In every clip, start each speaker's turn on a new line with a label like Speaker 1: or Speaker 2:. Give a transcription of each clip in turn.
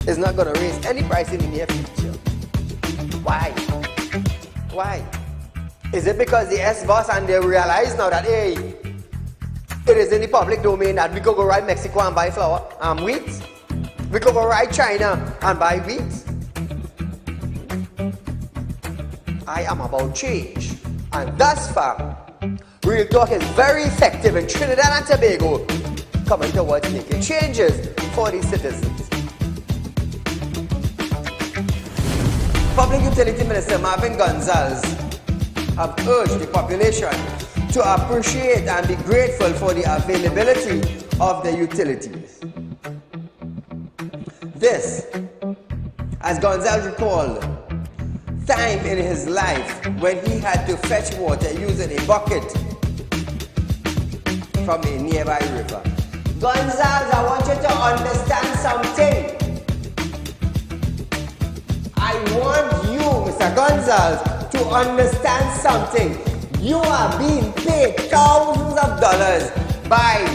Speaker 1: is not going to raise any price in the near future. Why? Why? Is it because the S-boss and they realize now that, hey, it is in the public domain that we could go right Mexico and buy flour and wheat? We could go right China and buy wheat? I am about change. And thus far, Real Talk is very effective in Trinidad and Tobago, coming towards making changes for the citizens. Public Utility Minister Marvin Gonzalez have urged the population to appreciate and be grateful for the availability of the utilities. This, as Gonzalez recalled, time in his life when he had to fetch water using a bucket from a nearby river. Gonzalez, I want you to understand something. I want you, Mr. Gonzalez, to understand something. You are being paid thousands of dollars by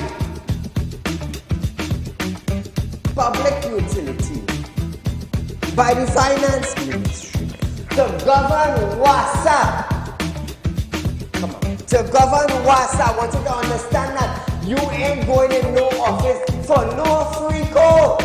Speaker 1: public utility, by the finance ministry, to govern WASA. Come on. To govern WASA, I want you to understand that you ain't going in no office for no free code.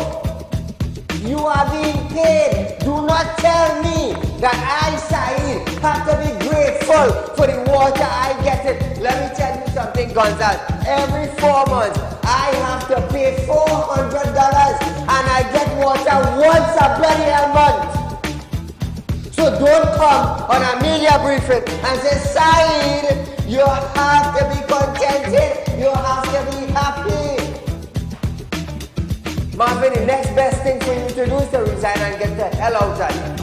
Speaker 1: You are being paid. Do not tell me that I, Saeed, have to be grateful for the water I get it. Let me tell you something, Gonzalez. Every 4 months, I have to pay $400 and I get water once a bloody month. So don't come on a media briefing and say, Saeed, you have to be contented. You have to be happy. Marvin, the next best thing for you to do is to resign and get the hell out of here.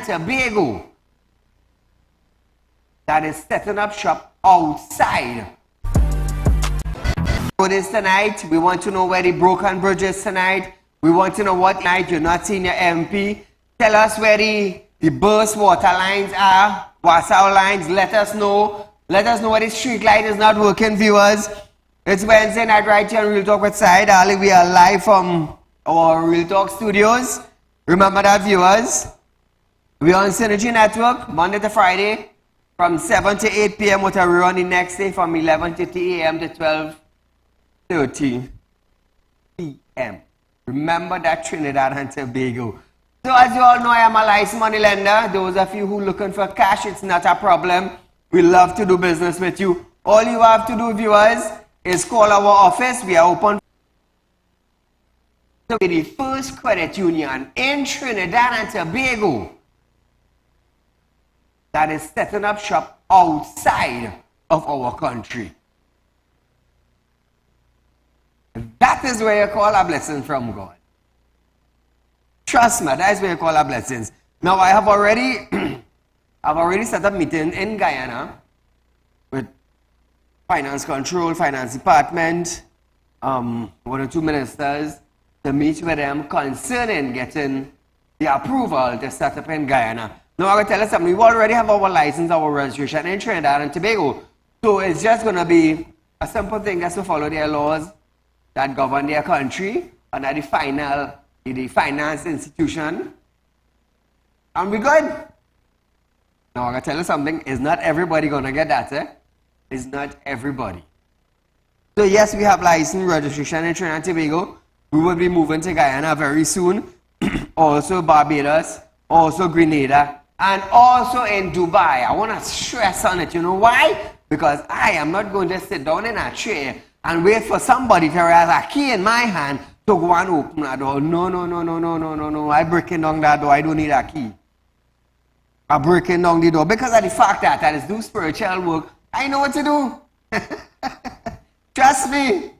Speaker 1: and Tobago that is setting up shop outside. For this tonight, we want to know where the broken bridge is tonight. We want to know what night you're not seeing your MP. Tell us where the burst water lines are, Wasau lines. Let us know. Let us know where the street light is not working, viewers. It's Wednesday night right here on Real Talk with Saieed Ali. We are live from our Real Talk studios. Remember that, viewers. We are on Synergy Network, Monday to Friday, from 7 to 8 p.m. with a rerun the next day from 11:30 a.m. to 12:30 p.m. Remember that, Trinidad and Tobago. So as you all know, I am a licensed money lender. Those of you who are looking for cash, it's not a problem. We love to do business with you. All you have to do, viewers, is call our office. We are open to be the first credit union in Trinidad and Tobago that is setting up shop outside of our country. That is where you call a blessing from God. Trust me, that is where you call a blessings. Now I have already I've already set up meeting in Guyana with Finance Control, Finance Department, one or two ministers to meet with them concerning getting the approval to set up in Guyana. Now I'm going to tell you something. We already have our license, our registration in Trinidad and Tobago. So it's just going to be a simple thing just to follow their laws that govern their country under the finance institution. And we're good. Now I'm going to tell you something. It's not everybody going to get that. It's not everybody. So yes, we have license registration in Trinidad and Tobago. We will be moving to Guyana very soon. Also Barbados. Also Grenada. And also in Dubai. I want to stress on it. You know why? Because I am not going to sit down in a chair and wait for somebody to have a key in my hand to go and open that door. No. I'm breaking down that door. I don't need a key. I'm breaking down the door because of the fact that I do spiritual work. I know what to do. Trust me.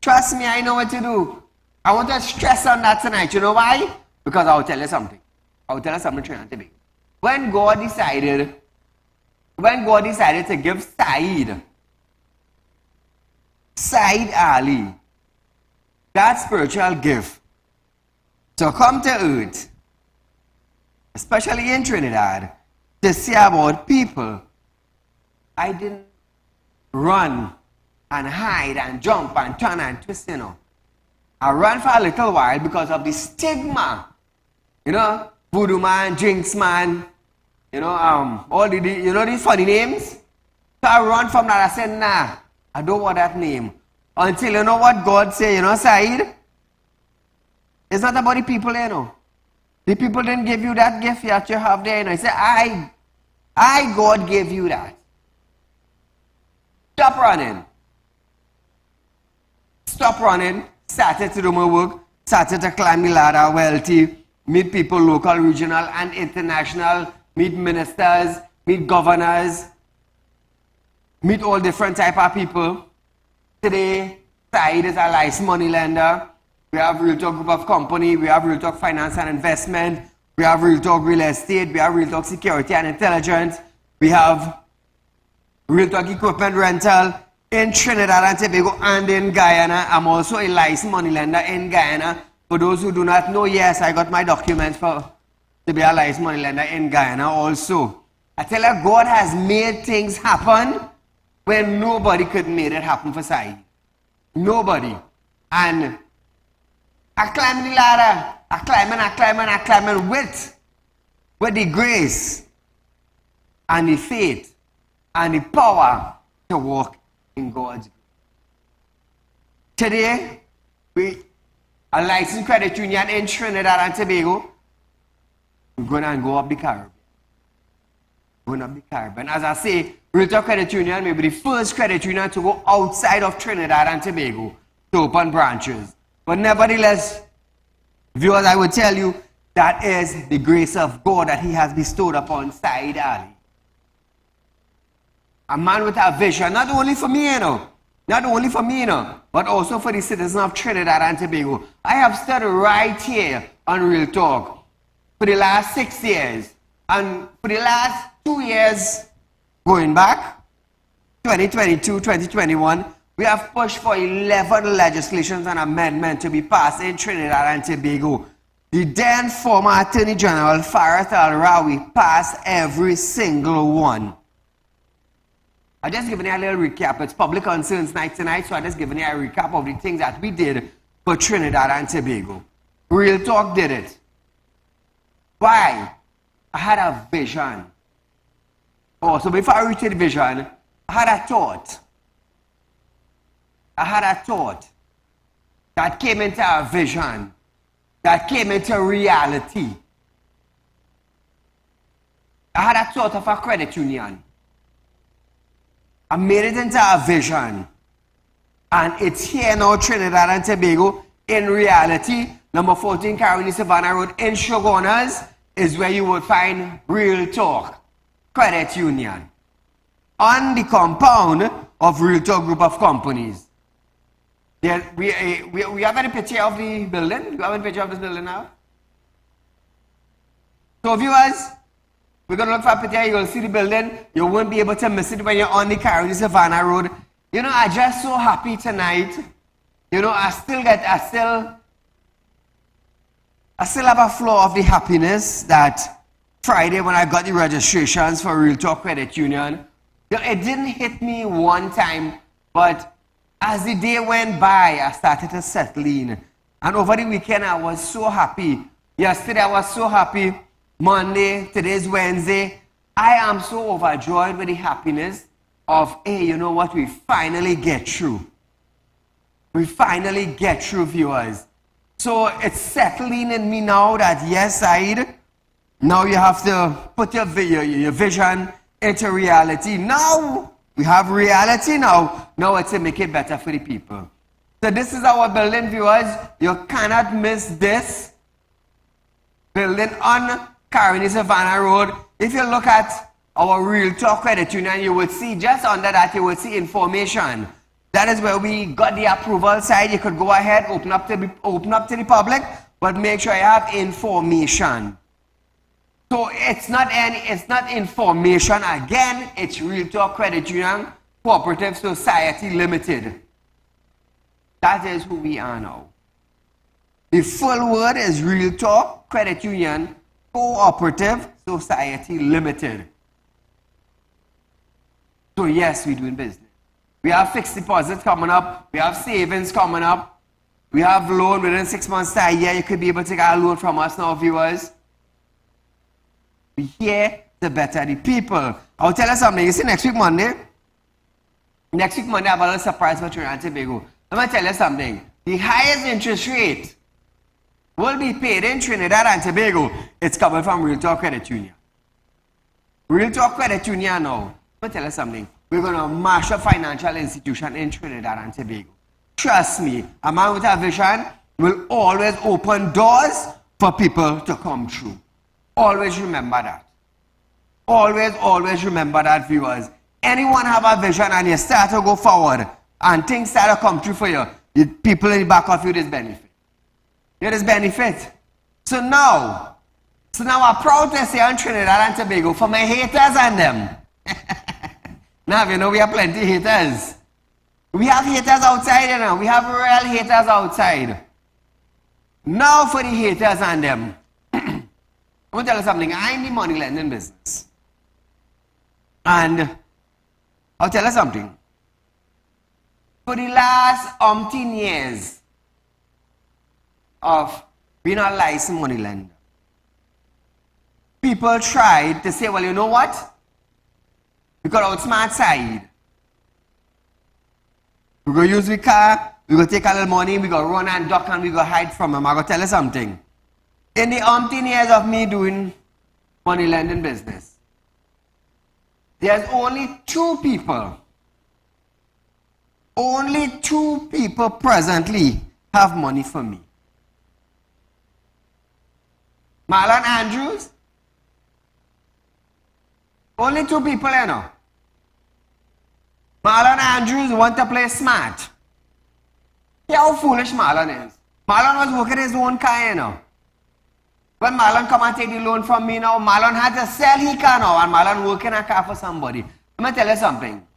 Speaker 1: Trust me, I know what to do. I want to stress on that tonight. You know why? Because I'll tell you something. I'll tell you something today. When God decided to give Saieed Ali that spiritual gift to come to earth, especially in Trinidad, to see about people, I didn't run and hide and jump and turn and twist, you know. I ran for a little while because of the stigma, you know, voodoo man, jinx man, you know, all these funny names. So I run from that. I said, nah, I don't want that name. Until you know what God say, you know, Saieed, it's not about the people, you know. The people didn't give you that gift that you have there, you know. He said, I, God, gave you that. Stop running. Stop running. Started to do my work. Started to climb the ladder, wealthy. Meet people, local, regional, and international. Meet ministers. Meet governors. Meet all different type of people. Today, Saieed is a licensed money lender. We have Real Talk Group of Company. We have Real Talk Finance and Investment. We have Real Talk Real Estate. We have Real Talk Security and Intelligence. We have Real Talk Equipment Rental in Trinidad and Tobago and in Guyana. I'm also a licensed money lender in Guyana. For those who do not know, yes, I got my documents to be a licensed money lender in Guyana also. I tell you, God has made things happen when nobody could make it happen for Saieed. Nobody. And I climb the ladder. I climb with the grace and the faith and the power to walk in God's will. Today, we a licensed credit union in Trinidad and Tobago. We're going to go up the Caribbean. Going up the Caribbean. As I say, Real Talk Credit Union may be the first credit union to go outside of Trinidad and Tobago to open branches. But nevertheless, viewers, I will tell you, that is the grace of God that He has bestowed upon Saieed Ali. A man with a vision, not only for me, but also for the citizens of Trinidad and Tobago. I have stood right here on Real Talk for the last 6 years And for the last 2 years, going back, 2022, 2021, we have pushed for 11 legislations and amendments to be passed in Trinidad and Tobago. The then former Attorney General Saieed Ali passed every single one. I'm just giving you a little recap. It's public concerns night tonight, so I'm just giving you a recap of the things that we did for Trinidad and Tobago. Real Talk did it. Why? I had a vision. Oh, so before I reached the vision, I had a thought. I had a thought that came into a vision, that came into reality. I had a thought of a credit union. I made it into a vision. And it's here now, Trinidad and Tobago. In reality, number 14 Carolina Savannah Road in Shogunas is where you would find Real Talk Credit Union. On the compound of Real Talk Group of Companies. There, we have any picture of the building? Do you have any picture of this building now? So viewers, we're going to look for a picture. You're going to see the building. You won't be able to miss it when you're on the Carolina Savannah Road. You know, I'm just so happy tonight. You know, I still have a flow of the happiness that Friday when I got the registrations for Real Talk Credit Union, you know, it didn't hit me one time, but as the day went by, I started to settle in. And over the weekend, I was so happy. Yesterday, I was so happy. Monday, today's Wednesday. I am so overjoyed with the happiness of, hey, you know what, we finally get through. We finally get through, viewers. So it's settling in me now that, yes, Saieed, now you have to put your vision into reality. Now, we have reality now. Now it's to make it better for the people. So this is our building, viewers. You cannot miss this building on Carolina Savannah Road. If you look at our Real Talk Credit Union, you would see just under that, you would see information. That is where we got the approval side. You could go ahead, open up to the public, but make sure you have information. So it's not information again. It's Real Talk Credit Union Cooperative Society Limited. That is who we are now. The full word is Real Talk Credit Union Cooperative Society Limited. So yes, we're doing business. We have fixed deposits coming up. We have savings coming up. We have loan within 6 months to a year. You could be able to get a loan from us now, viewers. We're here to better the people. I'll tell you something. You see, next week Monday, I have a little surprise for Trinidad and Tobago. Let me tell you something. The highest interest rate will be paid in Trinidad and Tobago. It's coming from Real Talk Credit Union. Real Talk Credit Union now. Let me tell you something. We're going to mash a financial institution in Trinidad and Tobago. Trust me, a man with a vision will always open doors for people to come through. Always remember that. Always remember that, viewers. Anyone have a vision and you start to go forward and things start to come true for you, the people in the back of you, there's benefit. There's benefit. So now I'm proud to say on Trinidad and Tobago for my haters and them. Now, you know, we have plenty of haters. We have haters outside, you know. We have real haters outside. Now for the haters and them. I'm going to tell you something. I'm in the money lending business. And I'll tell you something. For the last umpteen years of being a licensed money lender, people tried to say, well, you know what? We got outsmart Saieed. We're going to use the car, we're going to take a little money, we're going to run and duck and we're going to hide from him. I'm going to tell you something. In the umpteen years of me doing money lending business, there's only two people presently have money for me. Marlon Andrews. Only two people, you know. Marlon Andrews want to play smart. See how foolish Marlon is. Marlon was working his own car, you know. When Marlon come and take the loan from me now, Marlon had to sell his car now, and Marlon working a car for somebody. Let me tell you something.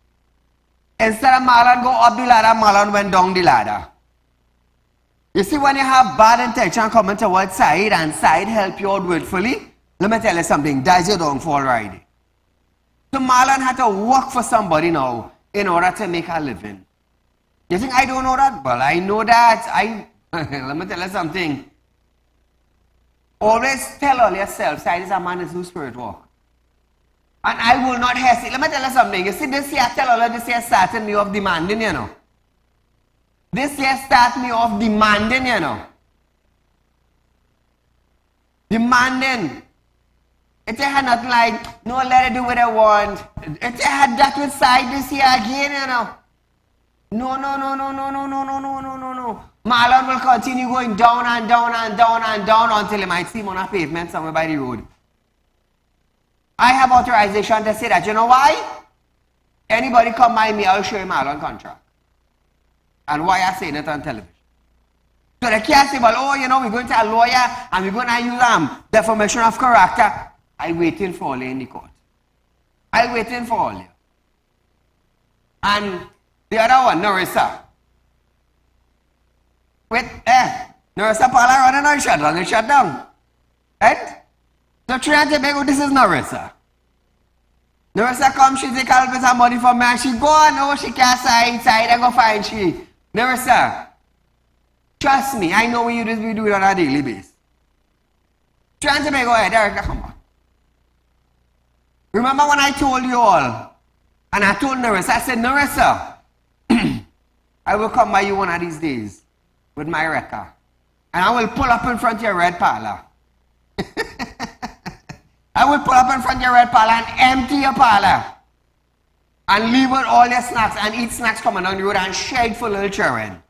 Speaker 1: Instead of Marlon go up the ladder, Marlon went down the ladder. You see, when you have bad intention coming towards Saieed and Saieed help you out willfully, let me tell you something, that's your downfall right there. So Marlon had to work for somebody now in order to make a living. You think I don't know that? Well, I know that. Let me tell you something. Always tell all yourself, Saieed is a man who does spirit walk. And I will not hesitate. Let me tell you something. You see, this year, I tell all of this year started me off demanding, you know. This year started me off demanding, you know. Demanding. If you had nothing like, no, let it do what I want. If you had that with side this year again, you know. No. Marlon will continue going down and down and down and down until you might see him on a pavement somewhere by the road. I have authorization to say that. You know why? Anybody come by me, I'll show you Marlon contract. And why I saying it on television. So they can't say, well, oh, you know, we're going to a lawyer and we're going to use defamation of character. I'm waiting for all you in the court. I'm waiting for all you. And the other one, Narissa. Wait, Narissa Paula running on shutdown. It's shut down. Right? So Trinidad and Tobago, this is Narissa. Narissa come, she take a little bit of money from me and she go on, oh, she can't side and go find she. Narissa, trust me, I know what you do it on a daily basis. Trinidad and Tobago, Erica, come on. Remember when I told you all, and I told Narissa, I said, Narissa, I will come by you one of these days with my wrecker. And I will pull up in front of your red parlor. I will pull up in front of your red parlor and empty your parlor. And leave out all your snacks and eat snacks coming down the road and share it for little children.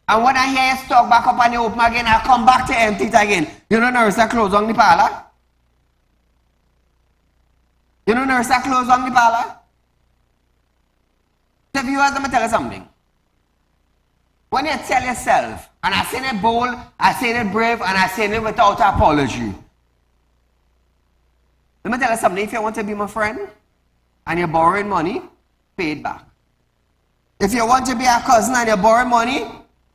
Speaker 1: And when I hear you stock back up and you open again, I'll come back to empty it again. You know Narissa close on the parlor? You know Narissa close on the parlor? So viewers, let me tell you something. When you tell yourself, and I say it bold, I say it brave, and I say it without apology. Let me tell you something. If you want to be my friend, and you're borrowing money, pay it back. If you want to be a cousin and you're borrowing money,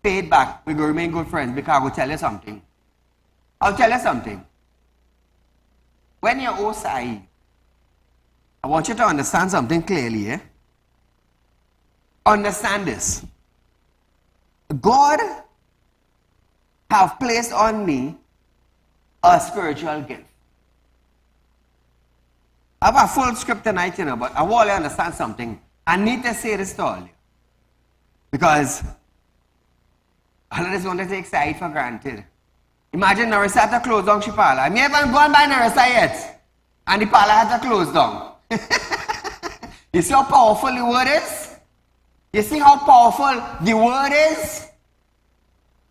Speaker 1: pay it back. We're going to remain good friends because I will tell you something. I'll tell you something. When you owe Saieed, I want you to understand something clearly, eh? Understand this. God have placed on me a spiritual gift. I have a full script tonight, you know, but I want you to understand something. I need to say this to all you. Because all of this want to take Saieed for granted. Imagine Narissa had to close down she parlor. I mean, I haven't gone by Narissa yet. And the parlor had to close down. You see how powerful the word is? You see how powerful the word is?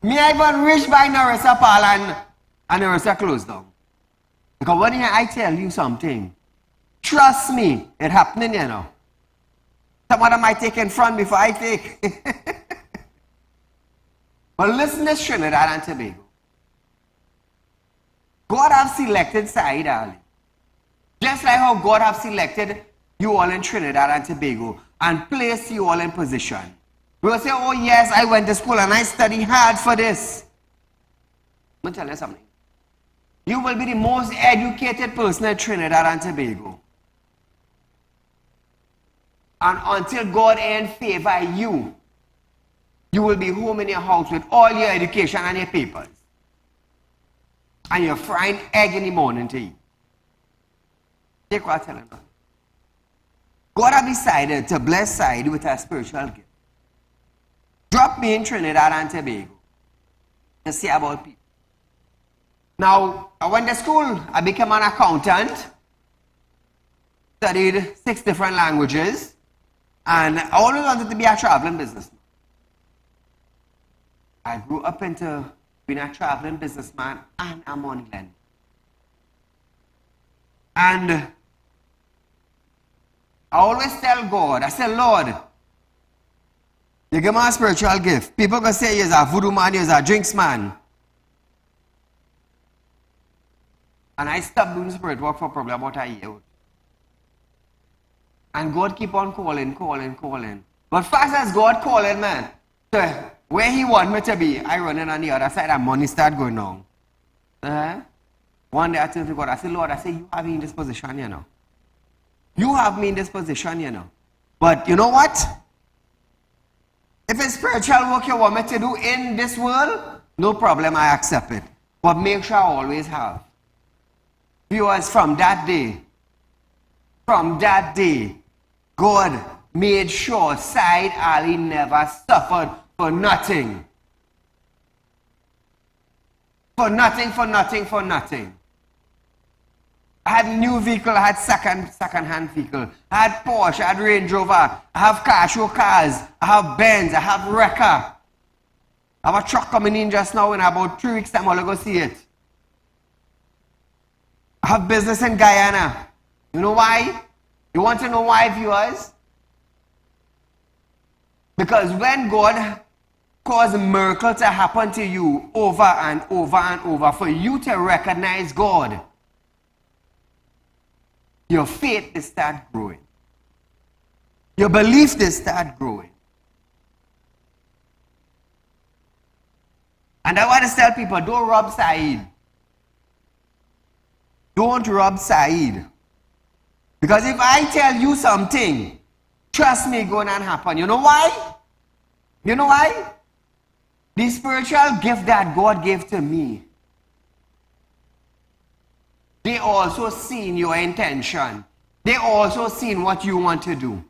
Speaker 1: Me I even reach by Narissa parlor and Narissa closed down. Because when I tell you something, trust me, it's happening, you know. Some of them might take in front before I take. But listen to Trinidad and Tobago. God have selected Saieed Ali. Just like how God have selected you all in Trinidad and Tobago and placed you all in position. We will say, oh yes, I went to school and I studied hard for this. Let me tell you something. You will be the most educated person in Trinidad and Tobago. And until God ain't favor you, you will be home in your house with all your education and your papers. And you're frying egg in the morning to eat. Take what I'm telling you. God has decided to bless Saieed with a spiritual gift. Drop me in Trinidad and Tobago to see about people. Now, I went to school. I became an accountant. Studied 6 different languages. And I always wanted to be a traveling businessman. I grew up into being a traveling businessman and a money lender. And I always tell God, I say, Lord, you give me a spiritual gift. People can say you're a voodoo man, you're a drinks man. And I stopped doing spirit work for probably about a year. And God keep on calling. But fast as God calling, man, to where he want me to be, I running on the other side and money start going on. One day I turned to God, I said, Lord, you have me in this position, you know. You have me in this position, you know. But you know what? If it's spiritual work you want me to do in this world, no problem, I accept it. But make sure I always have. Viewers, from that day, God made sure Saieed Ali never suffered for nothing. For nothing. I had a new vehicle, I had second-hand vehicle. I had Porsche, I had Range Rover, I have Casio cars, I have Benz, I have Wrecker. I have a truck coming in just now in about 3 weeks time, I'll go see it. I have business in Guyana. You know why? You want to know why, viewers? Because when God causes a miracle to happen to you over and over, for you to recognize God, your faith will start growing. Your belief will start growing. And I want to tell people, don't rob Saieed. Don't rob Saieed. Because if I tell you something, trust me, it's going to happen. You know why? The spiritual gift that God gave to me, they also seen your intention. They also seen what you want to do.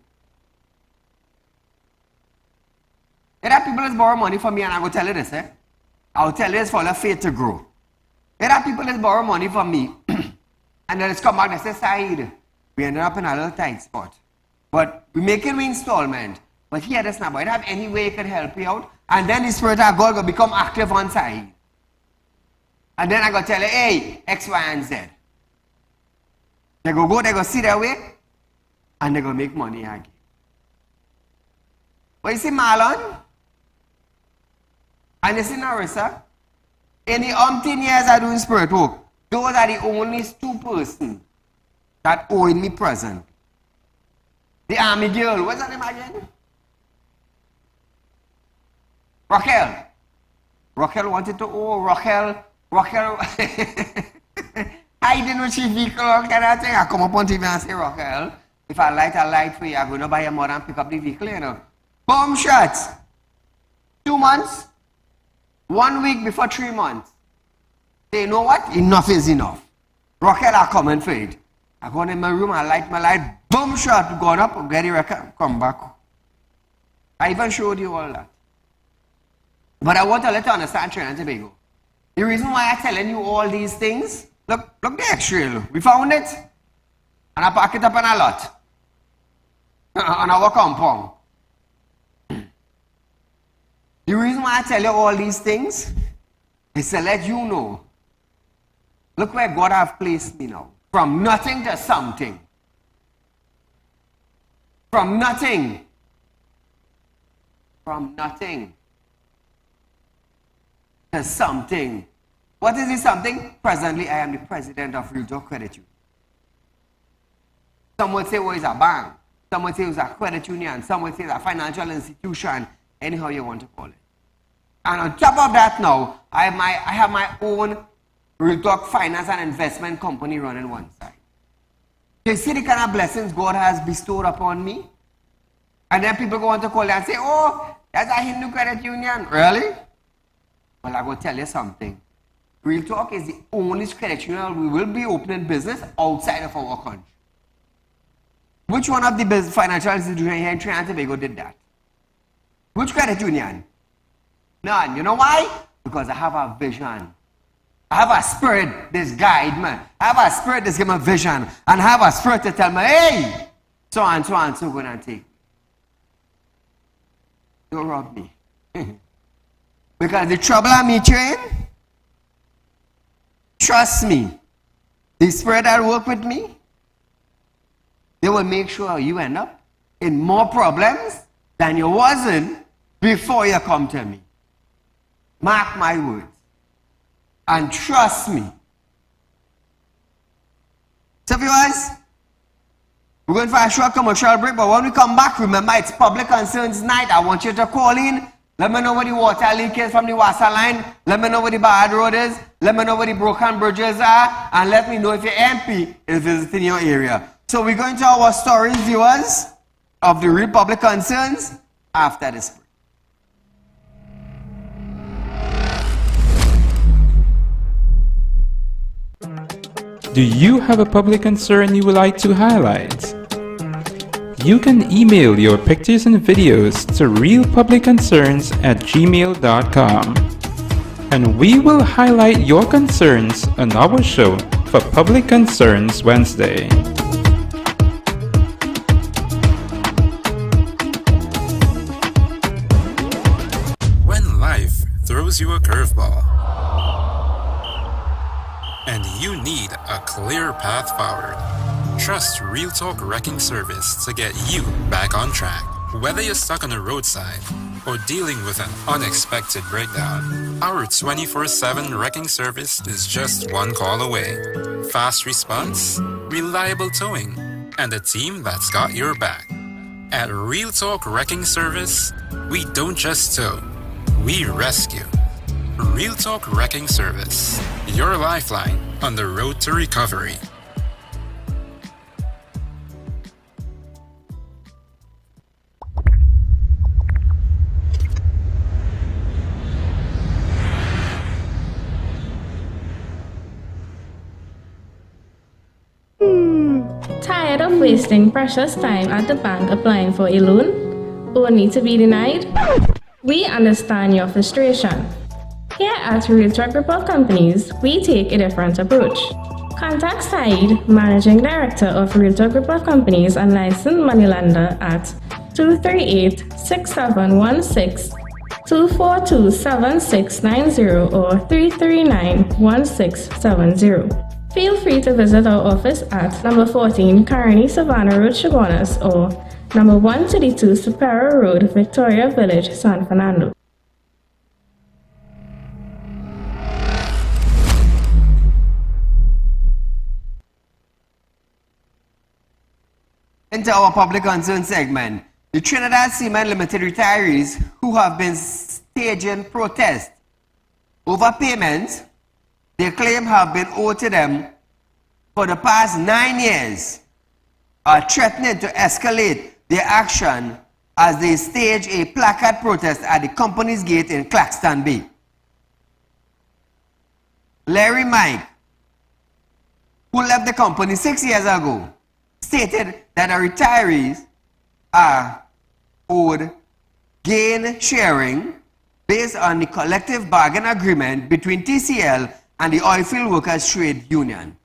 Speaker 1: There are people that borrow money from me and I will tell you this, I'll tell you this for your faith to grow. There are people that borrow money from me and then it's come back and say, Saieed, we ended up in a little tight spot. But we make it installment. But here, that's not, but I don't have any way it can help you out. And then the Spirit of God will become active on Saieed. And then I go tell you, hey, X, Y, and Z. They go see their way, and they go make money again. But you see Marlon, and you see Narissa, in the umpteen years I doing spirit work, those are the only 2 persons that owe me present. The army girl, what's her name again? Raquel wanted to owe Raquel. I didn't know she vehicle or kind of thing. I come up on TV and say, Raquel, if I light for you, I'm going to buy a more and pick up the vehicle, you know. Boom shots. 2 months. 1 week before 3 months. Say, you know what? Enough is enough. Raquel are coming for it. I go in my room, I light my light, boom shot, gone up, get the record, come back. I even showed you all that. But I want to let you understand Trinidad and Tobago. The reason why I'm telling you all these things, look the X-ray, look. We found it, and I pack it up in a lot. On our compound. The reason why I tell you all these things is to let you know, look where God has placed me now. From nothing to something. From nothing to something. What is this something? Presently, I am the president of Realtalk Credit Union. Some would say, well, it's a bank. Some would say it's a credit union. Some would say it's a financial institution. Anyhow you want to call it. And on top of that now, I have my own Realtalk finance and investment company running one side. You see the kind of blessings God has bestowed upon me? And then people go on to call and say, oh, that's a Hindu credit union. Really? Well, I will tell you something. Realtalk is the only credit union we will be opening business outside of our country. Which one of the financial institutions here in Trinidad and Tobago did that? Which credit union? None. You know why? Because I have a vision. I have a spirit that's guide me. I have a spirit that's give me a vision. And I have a spirit to tell me, hey, so and so and so going to take. Don't rob me. Because the trouble I meet you in, trust me, the spirit that work with me, they will make sure you end up in more problems than you wasn't before you come to me. Mark my words. And trust me, So viewers, we're going for a short commercial break, but when we come back, remember it's Public Concerns Night. I want you to call in. Let me know where the water leak is from the Wassa line. Let me know where the bad road is. Let me know where the broken bridges are. And let me know if your MP is visiting your area. So we're going to our stories, viewers, of the real public concerns after this break.
Speaker 2: Do you have a public concern you would like to highlight? You can email your pictures and videos to realpublicconcerns@gmail.com, and we will highlight your concerns on our show for Public Concerns Wednesday.
Speaker 3: When life throws you a curveball and you need a clear path forward, trust Real Talk Wrecking Service to get you back on track. Whether you're stuck on the roadside or dealing with an unexpected breakdown, our 24/7 wrecking service is just one call away. Fast response, reliable towing, and a team that's got your back. At Real Talk Wrecking Service, we don't just tow, we rescue. Real Talk Wrecking Service, your lifeline on the road to recovery.
Speaker 4: Tired of wasting precious time at the bank applying for a loan, only to be denied? We understand your frustration. Here at Real Talk Report Companies, we take a different approach. Contact Saieed, Managing Director of Real Talk Report Companies and licensed moneylender at 238-6716, 242-7690 or 339-1670. Feel free to visit our office at number 14 Carney Savannah Road, Chaguanas, or number 132 Superior Road, Victoria Village, San Fernando.
Speaker 1: Into our public concern segment, the Trinidad Cement Limited retirees who have been staging protests over payments they claim have been owed to them for the past 9 years are threatening to escalate their action as they stage a placard protest at the company's gate in Claxton Bay. Larry Mike, who left the company 6 years ago, stated that the retirees are owed gain sharing based on the collective bargain agreement between TCL and the Oilfield Workers Trade Union.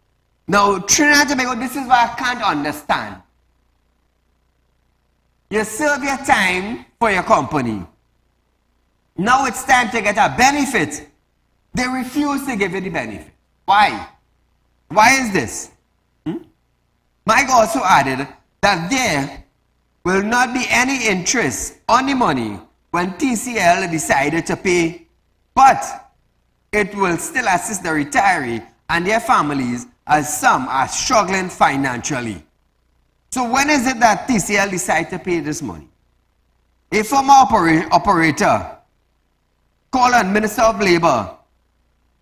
Speaker 1: Now, Trinidad and Tobago, this is what I can't understand. You serve your time for your company. Now it's time to get a benefit. They refuse to give you the benefit. Why? Why is this? Mike also added that there will not be any interest on the money when TCL decided to pay, but it will still assist the retiree and their families as some are struggling financially. So when is it that TCL decide to pay this money? A former operator called on Minister of Labour,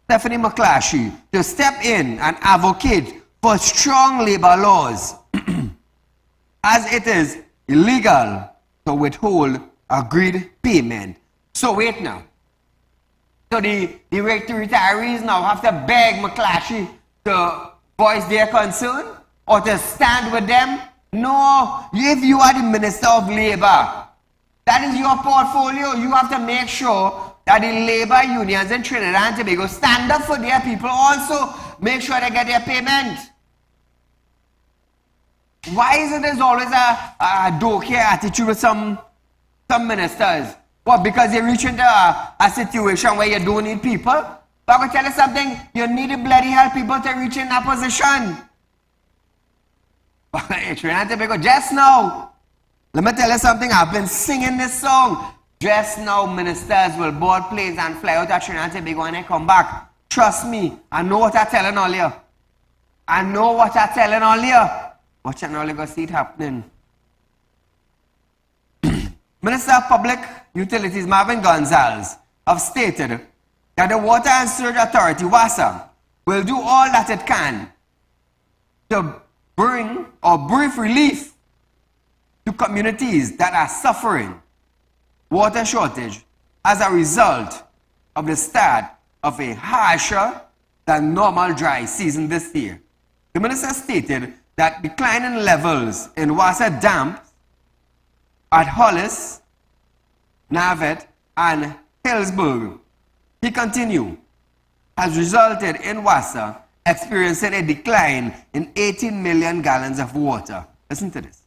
Speaker 1: Stephanie McClashy, to step in and advocate for strong labor laws as it is illegal to withhold agreed payment. So wait now. So the retirees now have to beg McClashy to voice their concern or to stand with them? No, if you are the Minister of Labour, that is your portfolio. You have to make sure that the labor unions in Trinidad and Tobago stand up for their people also. Make sure they get their payment. Why is it there's always a doke-here attitude with some ministers? What, because you reach into a situation where you don't need people? But I'm going to tell you something, you need to bloody help people to reach in that position. Trinidad and Tobago, just now, let me tell you something, I've been singing this song. Just now, ministers will board planes and fly out of Trinidad and Tobago and they come back. Trust me, I know what I'm telling all you. I know what I'm telling all you. Watch and all you go see it happening. Minister of Public Utilities Marvin Gonzalez have stated that the Water and Sewage Authority, WASA, will do all that it can to bring or brief relief to communities that are suffering water shortage as a result of the start of a harsher than normal dry season this year. The minister stated that declining levels in WASA dams at Hollis, Navet, and Hillsburg, he continued, has resulted in WASA experiencing a decline in 18 million gallons of water. Listen to this.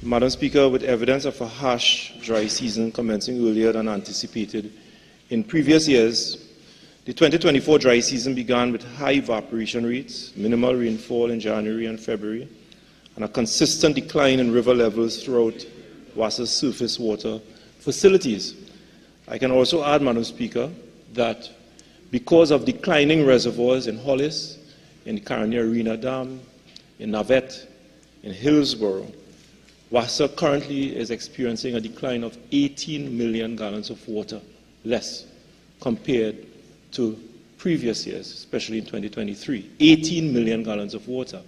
Speaker 5: Madam Speaker, with evidence of a harsh dry season commencing earlier than anticipated in previous years, the 2024 dry season began with high evaporation rates, minimal rainfall in January and February, and a consistent decline in river levels throughout WASA's surface water facilities. I can also add, Madam Speaker, that because of declining reservoirs in Hollis, in the Carnegie Arena Dam, in Navet, in Hillsborough, WASA currently is experiencing a decline of 18 million gallons of water less compared to previous years, especially in 2023. 18 million gallons of water.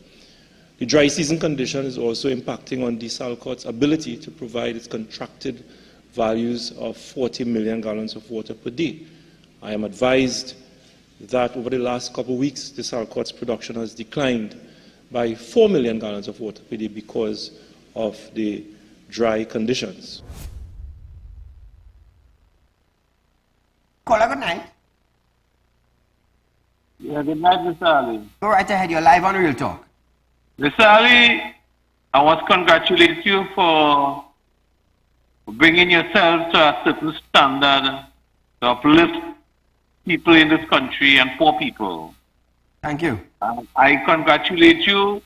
Speaker 5: The dry season condition is also impacting on DeSalcott's ability to provide its contracted values of 40 million gallons of water per day. I am advised that over the last couple of weeks, DeSalcott's production has declined by 4 million gallons of water per day because of the dry conditions.
Speaker 1: Caller, good night.
Speaker 6: Yeah, good night, Mr. Ali.
Speaker 1: Go right ahead, you're live on Real Talk.
Speaker 6: Mr. Ali, I want to congratulate you for bringing yourself to a certain standard to uplift people in this country and poor people.
Speaker 1: Thank you.
Speaker 6: I congratulate you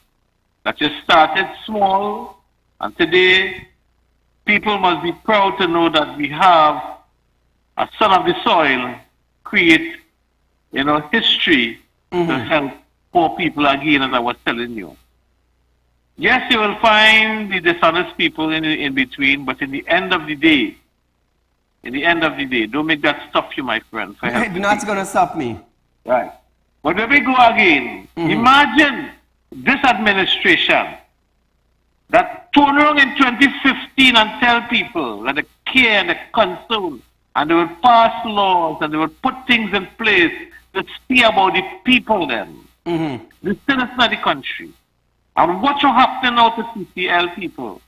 Speaker 6: that you started small, and today people must be proud to know that we have a son of the soil create, history to help poor people again, as I was telling you. Yes, you will find the dishonest people in between, but in the end of the day, don't make that stop you, my friend.
Speaker 1: Not going to stop me.
Speaker 6: Right. But when we go again, imagine this administration that turn around in 2015 and tell people that they care and they concern, and they will pass laws and they will put things in place to see about the people then. The citizens of the country. And what will happen now to CCL people?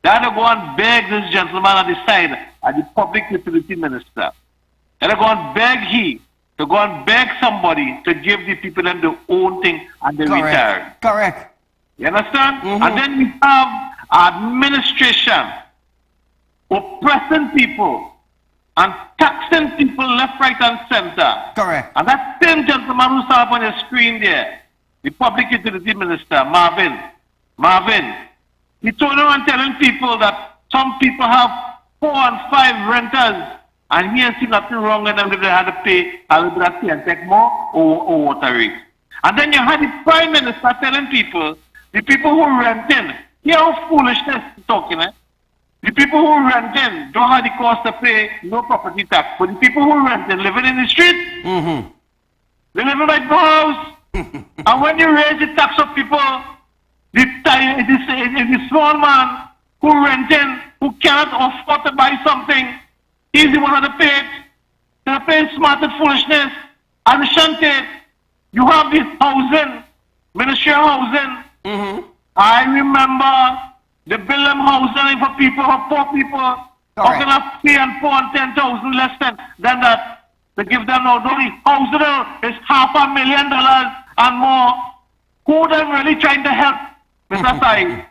Speaker 6: They had to go and beg this gentleman on the side as the public utility minister. They had to go and beg to go and beg somebody to give the people them their own thing and they retire.
Speaker 1: Correct.
Speaker 6: You understand? And then we have administration oppressing people and taxing people left, right, and center.
Speaker 1: Correct.
Speaker 6: And that same gentleman who saw up on the screen there, the public utility minister, Marvin, he told around telling people that some people have 4 and 5 renters, and he ain't seen nothing wrong with them if they had to pay a little bit and take more or water rate. And then you had the prime minister telling people, the people who rent in, hear how foolishness talking, eh? The people who rent in don't have the cost to pay no property tax, but the people who rent in living in the street, they live in my house. And when you raise the tax of people, the small man who rent in, who cannot afford to buy something, he's the one to pay it. They're paying smart and foolishness. And Shante, you have this housing, Ministry of Housing. I remember the bill them housing for people, for poor people. How can I pay and 4 and 10,000 less than that? To give them now, only housing is $500,000 and more. Who them really trying to help, Mr. Saieed?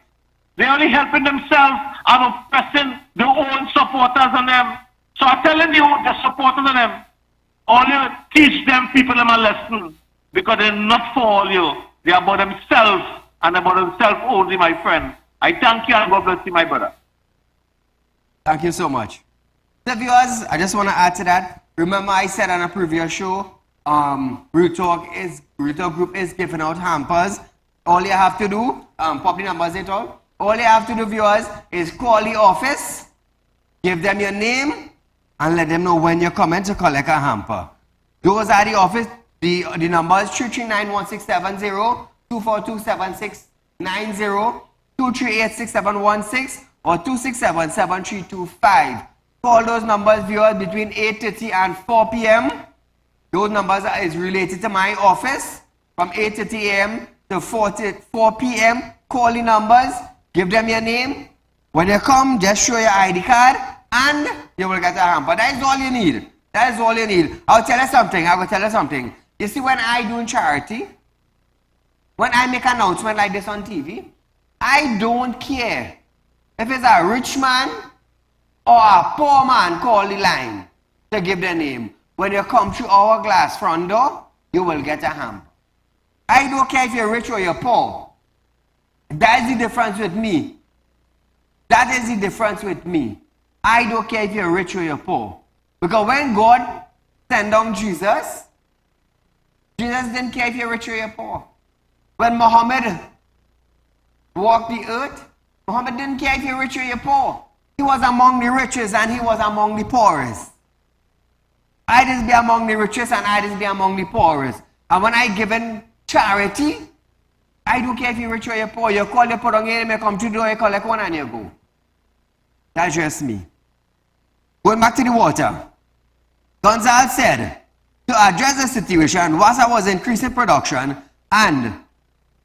Speaker 6: They're only helping themselves and oppressing their own supporters and them. So I'm telling you, the supporters of them, all you teach them people them a lesson, because they're not for all you. They're about themselves and about themselves only, my friend. I thank you and God bless you, my brother.
Speaker 1: Thank you so much. The viewers, I just want to add to that. Remember I said on a previous show, Real Talk is Real Talk group is giving out hampers. All you have to do, pop the numbers it all. All you have to do, viewers, is call the office, give them your name, and let them know when you're coming to collect a hamper. Those are the office. The numbers 339-1670, 242-7690, 238-6716, or 267-7325. Call those numbers, viewers, between 8:30 and 4 p.m. Those numbers is related to my office from 8:30 a.m. to 4 p.m. Call the numbers, give them your name. When you come, just show your ID card and you will get a hamper. That is all you need. That is all you need. I'll tell you something. I will tell you something. You see, when I do charity, when I make an announcement like this on TV, I don't care if it's a rich man or a poor man call the line to give their name. When you come through our glass front door, you will get a hamper. I don't care if you're rich or you're poor. That is the difference with me. That is the difference with me. I don't care if you're rich or you're poor. Because when God sent down Jesus, Jesus didn't care if you're rich or you're poor. When Muhammad walked the earth, Muhammad didn't care if you're rich or you're poor. He was among the richest and he was among the poorest. I just be among the richest and I just be among the poorest. And when I give in charity, I don't care if you're rich or you're poor. You call, you put on your name, you come to the door, you collect one and you go. That's just me. Going back to the water. Gonzalez said, to address the situation, WASA was increasing production and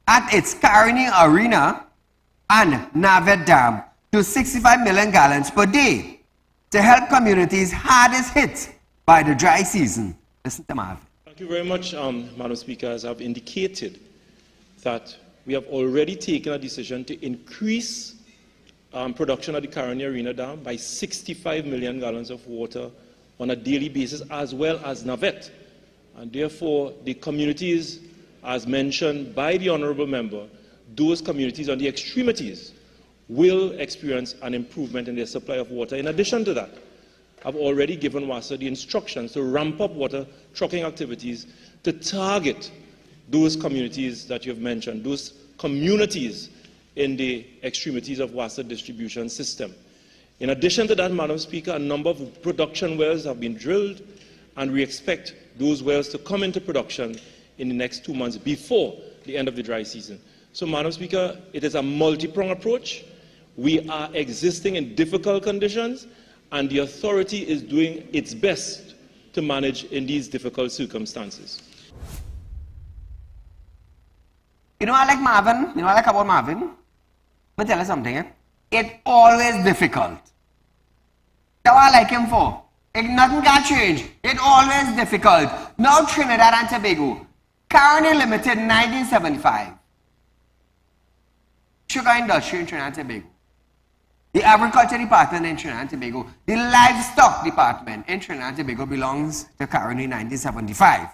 Speaker 1: at its Caroni Arena and Navet Dam to 65 million gallons per day to help communities hardest hit by the dry season. Listen to Marvin.
Speaker 5: Thank you very much, Madam Speaker. As I've indicated that we have already taken a decision to increase production at the Caroni Arena Dam by 65 million gallons of water on a daily basis, as well as Navet. And therefore, the communities, as mentioned by the Honourable Member, those communities on the extremities will experience an improvement in their supply of water. In addition to that, I've already given WASA the instructions to ramp up water trucking activities to target those communities that you've mentioned, those communities in the extremities of WASA distribution system. In addition to that, Madam Speaker, a number of production wells have been drilled, and we expect those wells to come into production in the next 2 months before the end of the dry season. So, Madam Speaker, it is a multi-pronged approach. We are existing in difficult conditions, and the authority is doing its best to manage in these difficult circumstances.
Speaker 1: You know I like Marvin? You know I like about Marvin? Let me tell you something. It's always difficult. That's what I like him for. Nothing can change. It's always difficult. Now Trinidad and Tobago. Caroni Limited 1975. Sugar industry in Trinidad and Tobago. The agriculture department in Trinidad and Tobago. The livestock department in Trinidad and Tobago belongs to Caroni 1975.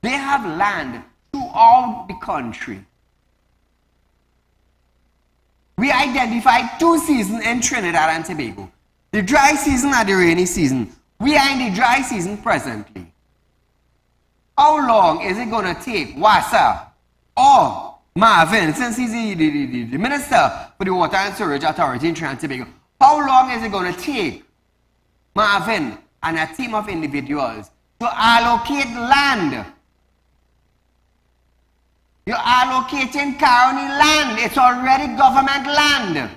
Speaker 1: They have land throughout the country. We identified 2 seasons in Trinidad and Tobago. The dry season and the rainy season. We are in the dry season presently. How long is it going to take WASA or Marvin, since he's the Minister for the Water and Sewerage Authority in Trinidad and Tobago, how long is it going to take Marvin and a team of individuals to allocate land? You're allocating Caroni land. It's already government land.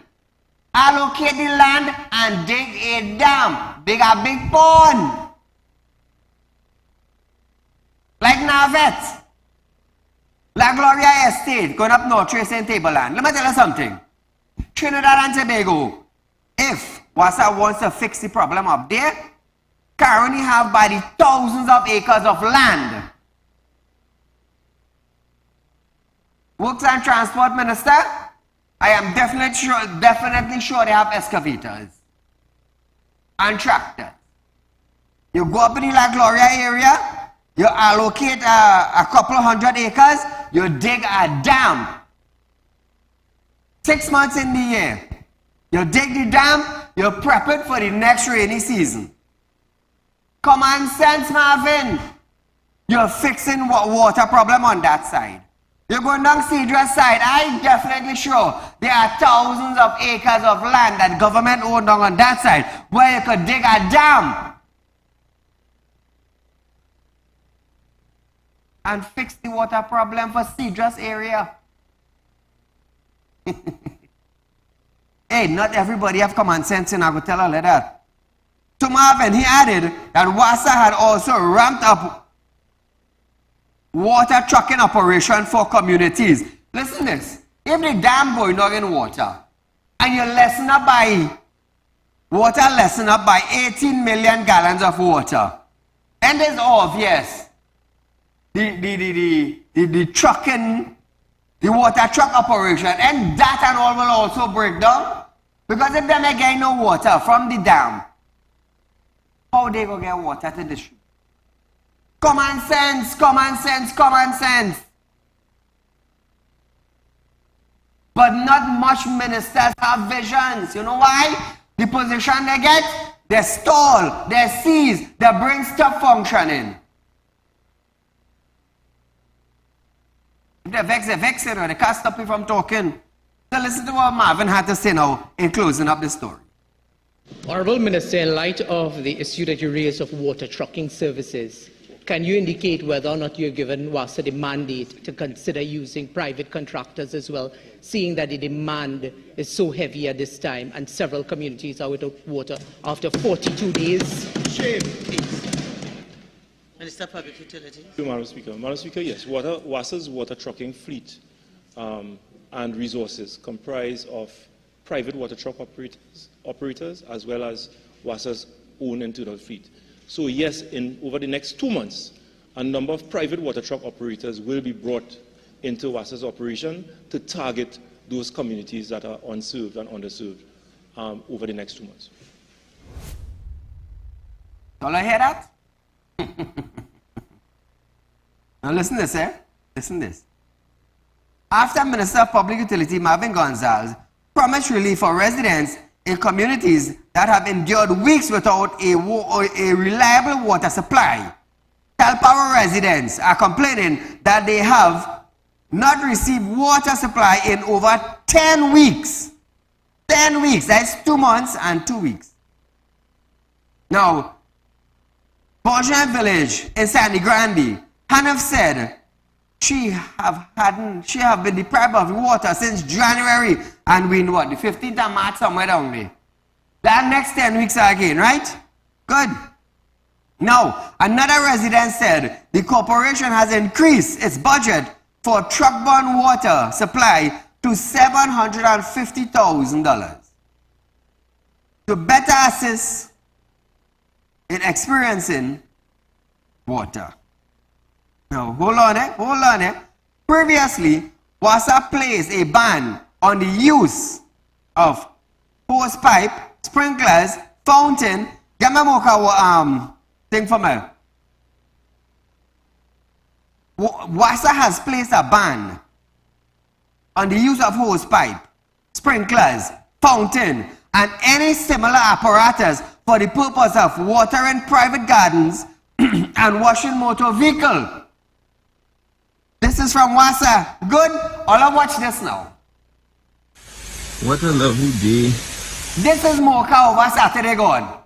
Speaker 1: Allocate the land and dig a dam. Dig a big pond. Like Navet. La Gloria Estate, going up North Trace and Tableland. Let me tell you something. Trinidad and Tobago, if WASA wants to fix the problem up there, Caroni have by the thousands of acres of land. Works and Transport Minister, I am definitely sure they have excavators and tractors. You go up in the La Gloria area, you allocate a couple 100 acres, you dig a dam. 6 months in the year, you dig the dam, you prep it for the next rainy season. Common sense, Marvin. You're fixing water problem on that side. You're going down Cedar side. I'm definitely sure there are thousands of acres of land that government owned on that side where you could dig a dam and fix the water problem for Cedars area. Hey, not everybody have common sense, and I will tell all of that. To Marvin, he added that WASA had also ramped up water trucking operation for communities. Listen this, if the dam going on in water, and you lessen up by, water lessen up by 18 million gallons of water, and it's obvious, the trucking, the water truck operation, and that and all will also break down, because if they may get no water from the dam, how they go get water to the street? Common sense, common sense, common sense. But not much ministers have visions. You know why? The position they get, they stall, they seize, they bring stuff functioning. If they vex, you know, they can't stop you from talking. So listen to what Marvin had to say now in closing up the story.
Speaker 7: Honourable Minister, in light of the issue that you raised of water trucking services, can you indicate whether or not you have given WASA the mandate to consider using private contractors as well, seeing that the demand is so heavy at this time and several communities are without water after 42 days?
Speaker 8: Shame, please. Minister of Public Utilities.
Speaker 5: Madam Speaker. Madam Speaker, yes. WASA's water trucking fleet and resources comprise of private water truck operators as well as WASA's own internal fleet. So yes, over the next 2 months, a number of private water truck operators will be brought into WASA's operation to target those communities that are unserved and underserved over the next 2 months.
Speaker 1: All I hear that? Now listen this, Listen this. After Minister of Public Utility Marvin Gonzalez promised relief for residents in communities that have endured weeks without a reliable water supply, Talpower residents are complaining that they have not received water supply in over 10 weeks. 10 weeks, that's 2 months and 2 weeks. Now, Bonjean Village in Sandy Grande, Hanif said she have been deprived of water since January, and we in what, the 15th of March, somewhere down there. That next 10 weeks again, right? Good. Now, another resident said the corporation has increased its budget for truck-borne water supply to $750,000 to better assist in experiencing water. Now, hold on. Previously, WASA placed a ban on the use of hose pipe, sprinklers, fountain. Get my thing for me. WASA has placed a ban on the use of hose pipe, sprinklers, fountain, and any similar apparatus for the purpose of watering private gardens and washing motor vehicle. This is from WASA. Good? All watch this now.
Speaker 9: What a lovely day.
Speaker 1: This is Mocha over Saturday gone.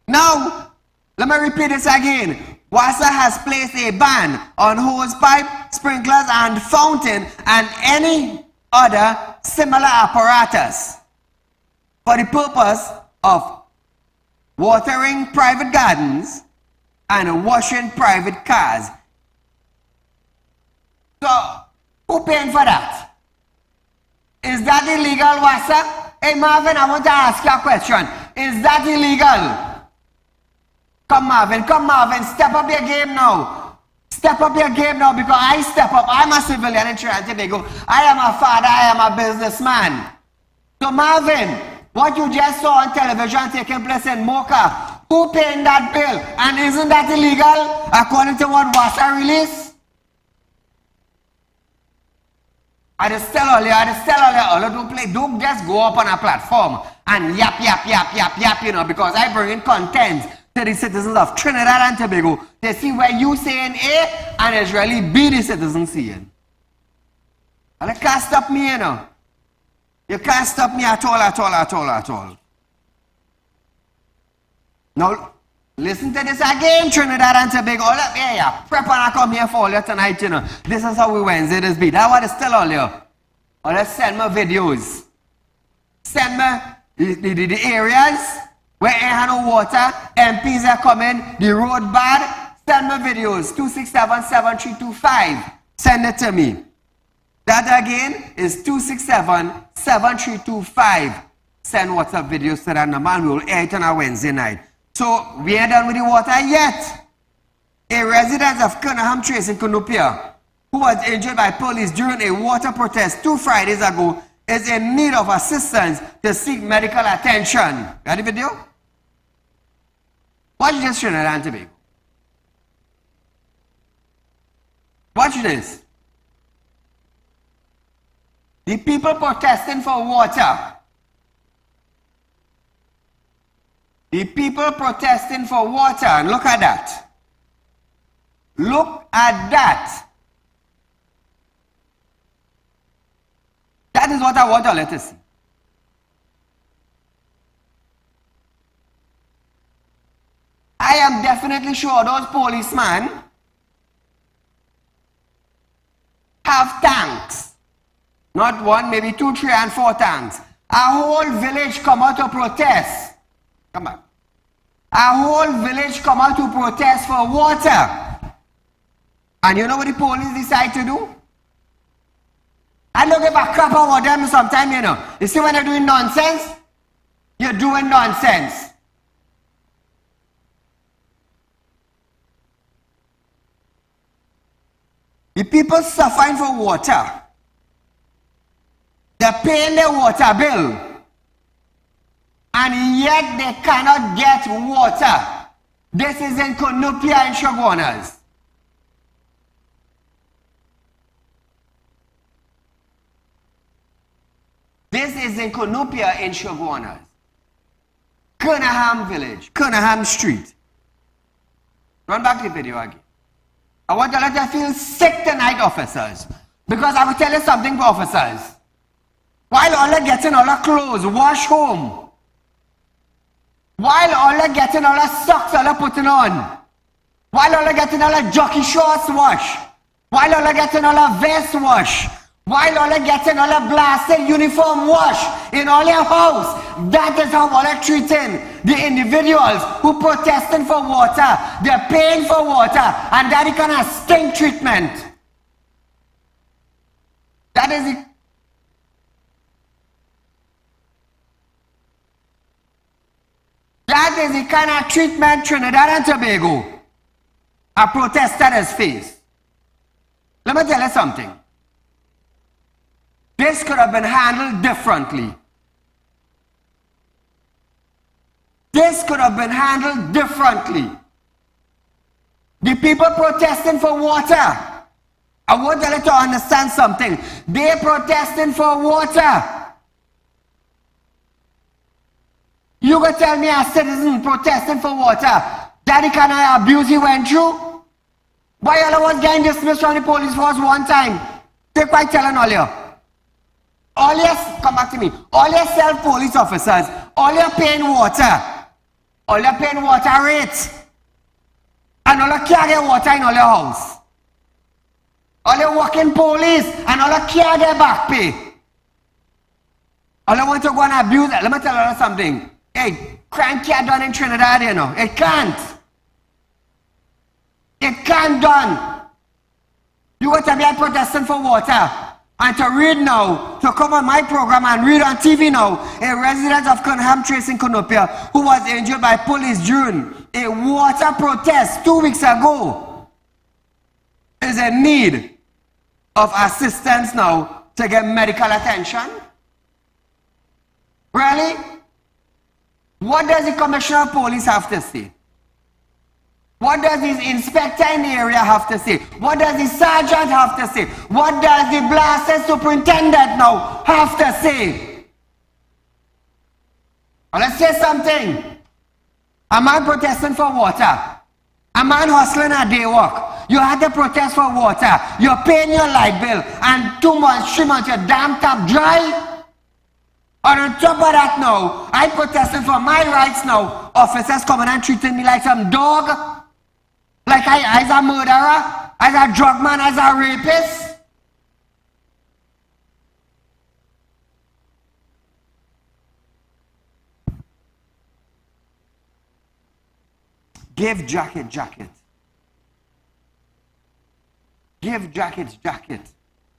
Speaker 1: Now, let me repeat this again. WASA has placed a ban on hose pipe, sprinklers, and fountain, and any other similar apparatus for the purpose of watering private gardens and washing private cars. So, who paying for that? Is that illegal, WASA? Hey Marvin, I want to ask you a question. Is that illegal? Come Marvin, step up your game now. Step up your game now, because I step up. I'm a civilian in Trinidad and Tobago. I am a father, I am a businessman. So Marvin, what you just saw on television taking place in Mocha, who paying that bill? And isn't that illegal according to what WASA released? I just tell all you, don't just go up on a platform and yap, you know, because I bring in content to the citizens of Trinidad and Tobago to see where you saying A and it's really B the citizens saying. And you can't stop me, you know. You can't stop me at all. Now, listen to this again, Trinidad and Tobago. All up here, yeah. Prep and I come here for all you tonight, you know. This is how we Wednesday this be. That's what it's still all you. Or let's send me videos. Send me the areas where ain't had no water, MPs are coming, the road bad. Send me videos, 267-7325. Send it to me. That again is 267-7325. Send WhatsApp videos to that number and we will air it on a Wednesday night. So, we ain't done with the water yet. A resident of Cunningham Trace in Cunupia, who was injured by police during a water protest 2 Fridays ago, is in need of assistance to seek medical attention. Got the video? Watch this, Trinidad and Tobago. Watch this. The people protesting for water. The people protesting for water. And look at that. Look at that. That is what I want to let us see. I am definitely sure those policemen have tanks. Not 1, maybe 2, 3, and 4 tanks. A whole village come out to protest. Come on. A whole village come out to protest for water. And you know what the police decide to do? I don't give a crap about them sometimes, you know. You see when they're doing nonsense? You're doing nonsense. The people suffering for water. They're paying their water bill. And yet they cannot get water. This is in Cunupia and Shoguanas. This is in Cunupia in Shoguanas. Cunningham Village, Cunningham Street. Run back the video again. I want to let you feel sick tonight, officers. Because I will tell you something, officers. While all are getting all our clothes, wash home. While all are getting all our socks, all are putting on. While all are getting all our jockey shorts, wash. While all are getting all our vests, wash. While all are getting all our blasted uniform, wash in all your house. That is how all are treating the individuals who protesting for water. They're paying for water, and that is kind of stink treatment. That is it. That is the kind of treatment Trinidad and Tobago are protesters face. Let me tell you something. This could have been handled differently. This could have been handled differently. The people protesting for water. I want you to understand something. They're protesting for water. You gonna tell me a citizen protesting for water, that the kind of abuse he went through? Why all was getting dismissed from the police force one time? They quite telling all you. All your, come back to me, all your self-police officers, all your paying water, all your paying water rates, and all your carry water in all your house. All your working police, and all your carry back pay. All you want to go and abuse it. Let me tell you something. Hey, crime can't done in Trinidad, you know. It can't. It can't done. You got to be protesting for water. And to read now, to come on my program and read on TV now, a resident of Cunningham Trace in Cunupia who was injured by police during a water protest 2 weeks ago is in need of assistance now to get medical attention. Really? What does the Commissioner of Police have to say? What does the inspector in the area have to say? What does the sergeant have to say? What does the blasted superintendent now have to say? Well, let's say something. A man protesting for water. A man hustling a day work. You had to protest for water. You're paying your light bill. And 2 months, 3 months, your damn tap dry. And on top of that now, I protesting for my rights now. Officers coming and treating me like some dog. Like I as a murderer, as a drug man, as a rapist. Give jacket, jacket. Give jacket, jacket.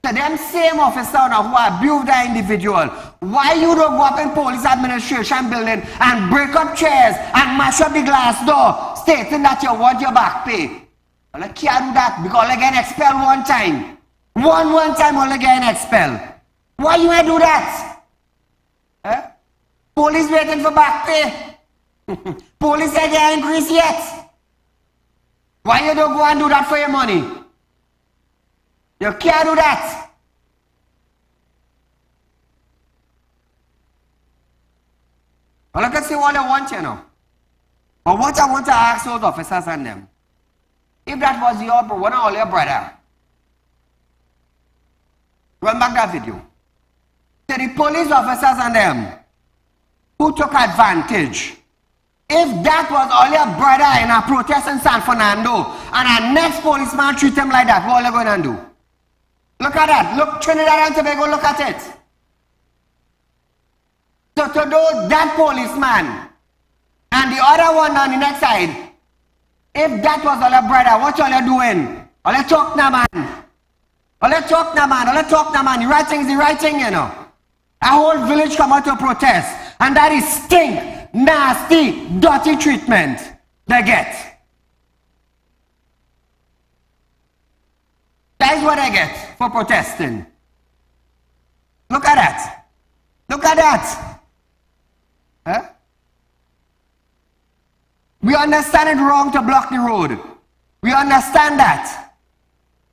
Speaker 1: So them same officer now who abuse that individual, why you don't go up in police administration building and break up chairs and mash up the glass door stating that you want your back pay? Well, I can't do that because I get expelled one time. One time I get expelled. Why you ain't do that? Eh? Police waiting for back pay. Police said they ain't increased yet. Why you don't go and do that for your money? You can't do that. Well, I can see what I want, you know. But what I want to ask those officers and them, if that was one of all your brother, run back that video. So the police officers and them who took advantage, if that was all your brother in a protest in San Fernando and a next policeman treat him like that, what are you going to do? Look at that. Look, Trinidad and Tobago, look at it. So to do that policeman and the other one on the next side, if that was all your brother, what all you doing? All you talk now, man. All you talk now, man. All you talk now, man. The right thing is the right thing, you know. A whole village come out to protest. And that is stink, nasty, dirty treatment they get. That is what I get for protesting. Look at that. Look at that. Huh? We understand it wrong to block the road. We understand that.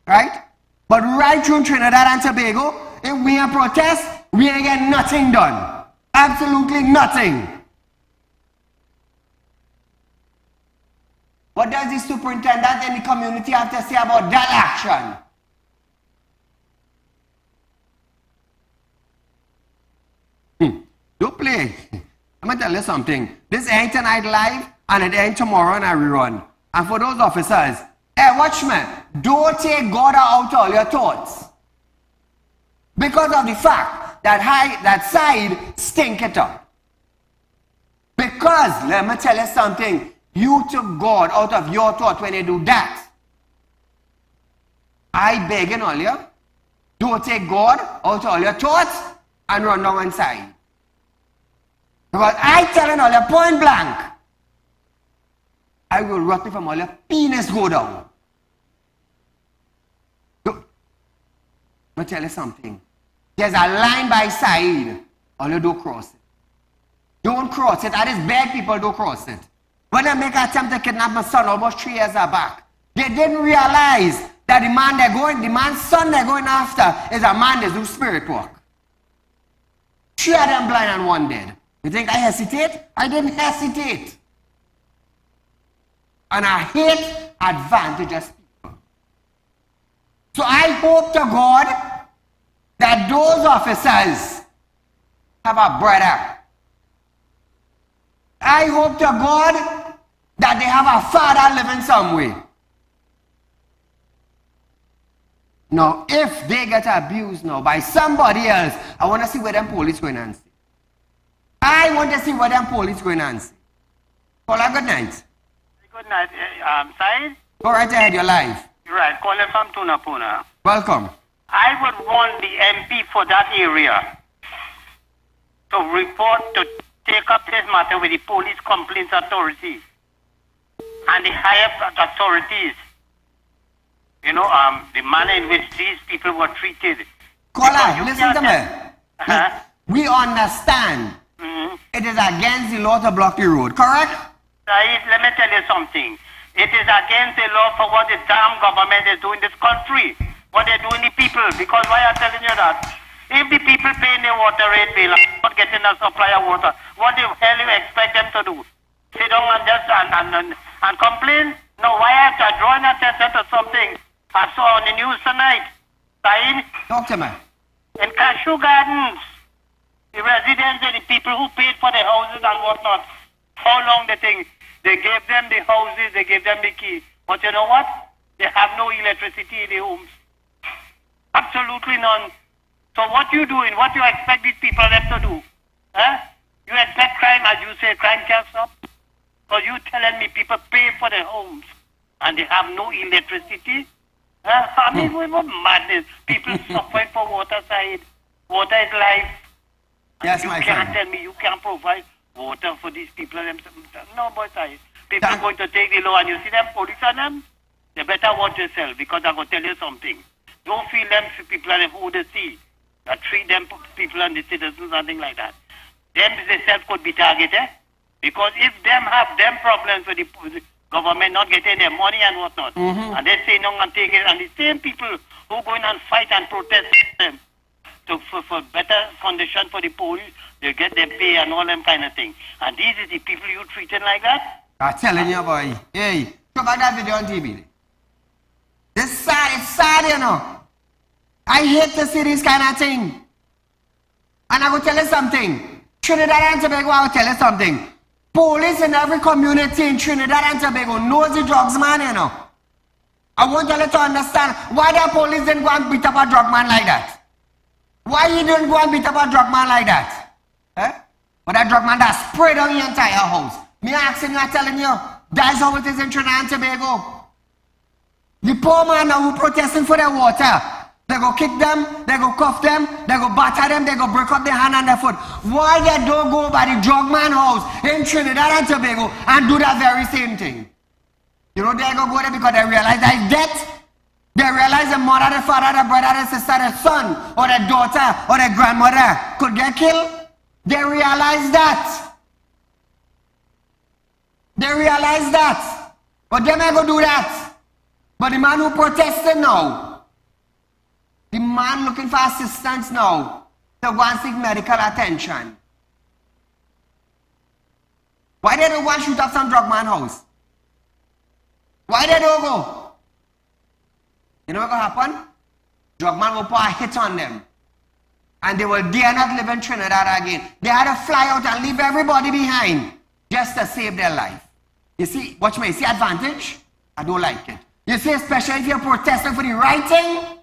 Speaker 1: Right? But right through Trinidad and Tobago, if we ain't protest, we ain't get nothing done. Absolutely nothing. What does the superintendent and the community have to say about that action? Don't play. I'm going to tell you something. This ain't tonight live and it ain't tomorrow and I rerun. And for those officers, hey, watch me. Don't take God out all your thoughts. Because of the fact that side stink it up. Because, let me tell you something, you took God out of your thought when you do that. I begging all you, don't take God out of all your thoughts and run down one side. Because I telling all you point blank, I will rot you from all your penis go down. Look, let me tell you something. There's a line by side, all you don't cross it. Don't cross it. I just beg people don't cross it. When they make an attempt to kidnap my son almost 3 years back, they didn't realize that the man's son they're going after is a man that do spirit work. 3 of them blind and 1 dead. You think I hesitate? I didn't hesitate. And I hate advantageous people. So I hope to God that those officers have a brother. I hope to God that they have a father living somewhere. Now, if they get abused now by somebody else, I want to see where them police going and see. I want to see what them police going and see. Caller, good night.
Speaker 6: Good night, Saieed.
Speaker 1: Go right ahead, you're live.
Speaker 6: You're right, calling from Tunapuna.
Speaker 1: Welcome.
Speaker 6: I would want the MP for that area to report, to take up this matter with the police complaints authorities and the higher authorities. You know, the manner in which these people were treated.
Speaker 1: Caller, listen to me. We understand it is against the law to block the road, correct?
Speaker 6: Saeed, let me tell you something. It is against the law for what the damn government is doing in this country. What they're doing the people. Because why I'm telling you that? If the people paying their water rate bill and not getting a supply of water, what the hell do you expect them to do? sit down and just and complain? No, why I have to draw attention to something I saw on the news tonight? Saeed?
Speaker 1: Talk to me.
Speaker 6: In Cashew Gardens, the residents and the people who paid for the houses and whatnot, how long they think? They gave them the houses, they gave them the key. But you know what? They have no electricity in the homes. Absolutely none. So what you doing? What you expect these people them to do? Huh? You expect crime, as you say, crime can't stop? Because you telling me people pay for their homes and they have no electricity? I mean, what madness. People suffering for water side. Water is life.
Speaker 1: Yes,
Speaker 6: you
Speaker 1: my
Speaker 6: can't
Speaker 1: friend.
Speaker 6: tell me you can't provide water for these people. No, boy, side. People are going to take the law and you see them police on them. They better watch yourself because I'm going to tell you something. Don't feel them people and who they see. Treat them people and the citizens, something like that. Them themselves could be targeted because if them have them problems with the government not getting their money and whatnot, and they say no and take it, and the same people who go in and fight and protest them for better condition for the police, they get their pay and all them kind of thing. And these are the people you treating like that?
Speaker 1: I'm telling you, boy. Hey, talk about that video on TV. It's sad, you know. I hate to see this kind of thing. And I will tell you something. Trinidad and Tobago, I will tell you something. Police in every community in Trinidad and Tobago knows the drugs man, you know. I want you to understand why the police didn't go and beat up a drug man like that. Why you didn't go and beat up a drug man like that? Eh? But that drug man that sprayed on your entire house. Me asking you, I'm telling you, that's how it is in Trinidad and Tobago. The poor man now who protesting for their water, they go kick them, they go cuff them, they go batter them, they go break up their hand and their foot. Why they don't go by the drug man house in Trinidad and Tobago and do that very same thing? You know they go there because they realize that it's death. They realize the mother, the father, the brother, the sister, the son, or the daughter, or the grandmother could get killed. They realize that. They realize that. But they may go do that. But the man who protested now, the man looking for assistance now, to go and seek medical attention. Why they don't go and shoot up some drug man house? Why they don't go? You know what's going to happen? Drug man will put a hit on them. And they will dare not live in Trinidad again. They had to fly out and leave everybody behind just to save their life. You see, watch me, you see advantage? I don't like it. You see, especially if you're protesting for the right thing,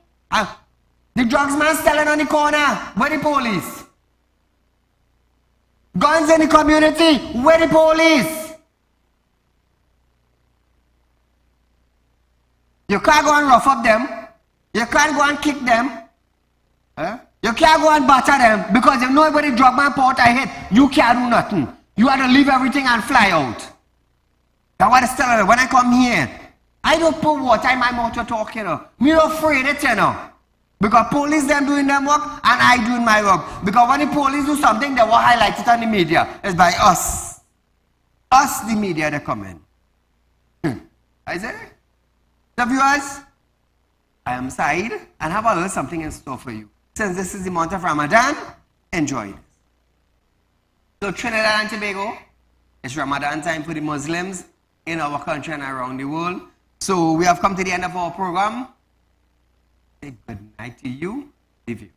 Speaker 1: the drugs man selling on the corner, where the police? Guns in the community, where the police? You can't go and rough up them. You can't go and kick them. You can't go and batter them because if nobody drug man pot I hit, you can't do nothing. You have to leave everything and fly out. That's what I tell you. When I come here, I don't put water in my mouth to talk, you know. Me not afraid of it, you know. Because police them doing their work and I doing my work. Because when the police do something, they will highlight it on the media. It's by us. Us, the media, they come in. I say, so viewers, I am Saeed and have a little something in store for you. Since this is the month of Ramadan, enjoy it. So Trinidad and Tobago, it's Ramadan time for the Muslims in our country and around the world. So we have come to the end of our program. Say good night to you. Leave you.